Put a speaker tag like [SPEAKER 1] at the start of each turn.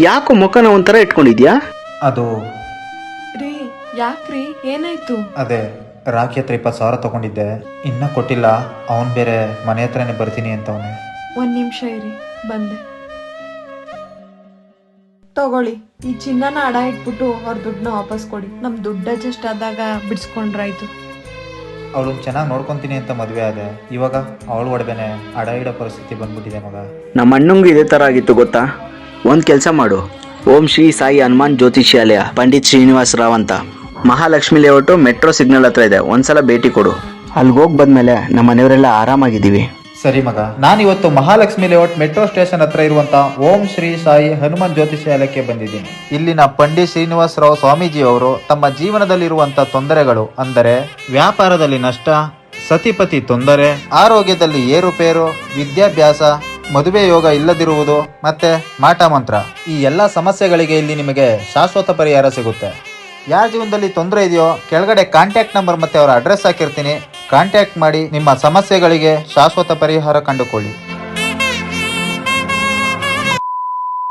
[SPEAKER 1] ಯಾಕೋ ಮುಖನ ಒಂಥರ ಇಟ್ಕೊಂಡಿದ್ಯಾ?
[SPEAKER 2] ಅದು
[SPEAKER 3] ರೀ ಯಾಕ್ರಿ ಏನಾಯ್ತು?
[SPEAKER 2] ಅದೇ ರಾಖಿ ಹತ್ರ 20,000 ತಗೊಂಡಿದ್ದೆ, ಇನ್ನೂ ಕೊಟ್ಟಿಲ್ಲ. ಅವನು ಬೇರೆ ಮನೆ ಹತ್ರನೇ ಬರ್ತೀನಿ ಅಂತವನೆ.
[SPEAKER 3] ಒಂದ್ ನಿಮಿಷ ಇರಿ, ಬಂದೆ. ತಗೊಳ್ಳಿ, ಈ ಚಿನ್ನನ ಅಡ ಇಟ್ಬಿಟ್ಟು ಅವ್ರ ದುಡ್ಡನ್ನ ವಾಪಸ್ ಕೊಡಿ. ನಮ್ ದುಡ್ಡು ಅಡ್ಜಸ್ಟ್ ಆದಾಗ ಬಿಡಿಸ್ಕೊಂಡ್ರಾಯ್ತು.
[SPEAKER 2] ಅವಳು ಚೆನ್ನಾಗಿ ನೋಡ್ಕೊತೀನಿ ಅಂತ ಮದುವೆ ಆದೆ, ಇವಾಗ ಅವಳು ಒಡವೆನೆ ಅಡ ಇಡೋ ಪರಿಸ್ಥಿತಿ ಬಂದ್ಬಿಟ್ಟಿದೆ ಮಗ.
[SPEAKER 1] ನಮ್ಮ ಅಣ್ಣಂಗೂ ಇದೇ ಥರ ಆಗಿತ್ತು ಗೊತ್ತಾ? ಒಂದು ಕೆಲಸ ಮಾಡು, ಓಂ ಶ್ರೀ ಸಾಯಿ ಹನುಮಾನ್ ಜ್ಯೋತಿಷ್ಯಾಲಯ, ಪಂಡಿತ್ ಶ್ರೀನಿವಾಸ್ ರಾವ್ ಅಂತ, ಮಹಾಲಕ್ಷ್ಮಿ ಲೇಔಟು ಮೆಟ್ರೋ ಸಿಗ್ನಲ್ ಹತ್ರ ಇದೆ. ಒಂದ್ಸಲ ಭೇಟಿ ಕೊಡು. ಅಲ್ಲಿಗೆ ಹೋಗಿ ಬಂದ್ಮೇಲೆ ನಮ್ಮ ಮನೆಯವರೆಲ್ಲ ಆರಾಮಾಗಿದ್ದೀವಿ.
[SPEAKER 2] ಸರಿ ಮಗ, ನಾನಿವತ್ತು ಮಹಾಲಕ್ಷ್ಮಿ ಲೇಔಟ್ ಮೆಟ್ರೋ ಸ್ಟೇಷನ್ ಹತ್ರ ಇರುವಂತ ಓಂ ಶ್ರೀ ಸಾಯಿ ಹನುಮಾನ್ ಜ್ಯೋತಿಷ್ಯಾಲಯಕ್ಕೆ ಬಂದಿದ್ದೀನಿ. ಇಲ್ಲಿನ ಪಂಡಿತ್ ಶ್ರೀನಿವಾಸ್ ರಾವ್ ಸ್ವಾಮೀಜಿ ಅವರು ತಮ್ಮ ಜೀವನದಲ್ಲಿರುವಂತ ತೊಂದರೆಗಳು, ಅಂದರೆ ವ್ಯಾಪಾರದಲ್ಲಿ ನಷ್ಟ, ಸತಿಪತಿ ತೊಂದರೆ, ಆರೋಗ್ಯದಲ್ಲಿ ಏರುಪೇರು, ವಿದ್ಯಾಭ್ಯಾಸ, ಮದುವೆ ಯೋಗ ಇಲ್ಲದಿರುವುದು, ಮತ್ತೆ ಮಾಟ ಮಂತ್ರ, ಈ ಎಲ್ಲ ಸಮಸ್ಯೆಗಳಿಗೆ ಇಲ್ಲಿ ನಿಮಗೆ ಶಾಶ್ವತ ಪರಿಹಾರ ಸಿಗುತ್ತೆ. ಯಾರ ಜೀವನದಲ್ಲಿ ತೊಂದರೆ ಇದೆಯೋ ಕೆಳಗಡೆ ಕಾಂಟ್ಯಾಕ್ಟ್ ನಂಬರ್ ಮತ್ತೆ ಅವರ ಅಡ್ರೆಸ್ ಹಾಕಿರ್ತೀನಿ. ಕಾಂಟ್ಯಾಕ್ಟ್ ಮಾಡಿ ನಿಮ್ಮ ಸಮಸ್ಯೆಗಳಿಗೆ ಶಾಶ್ವತ ಪರಿಹಾರ ಕಂಡುಕೊಳ್ಳಿ.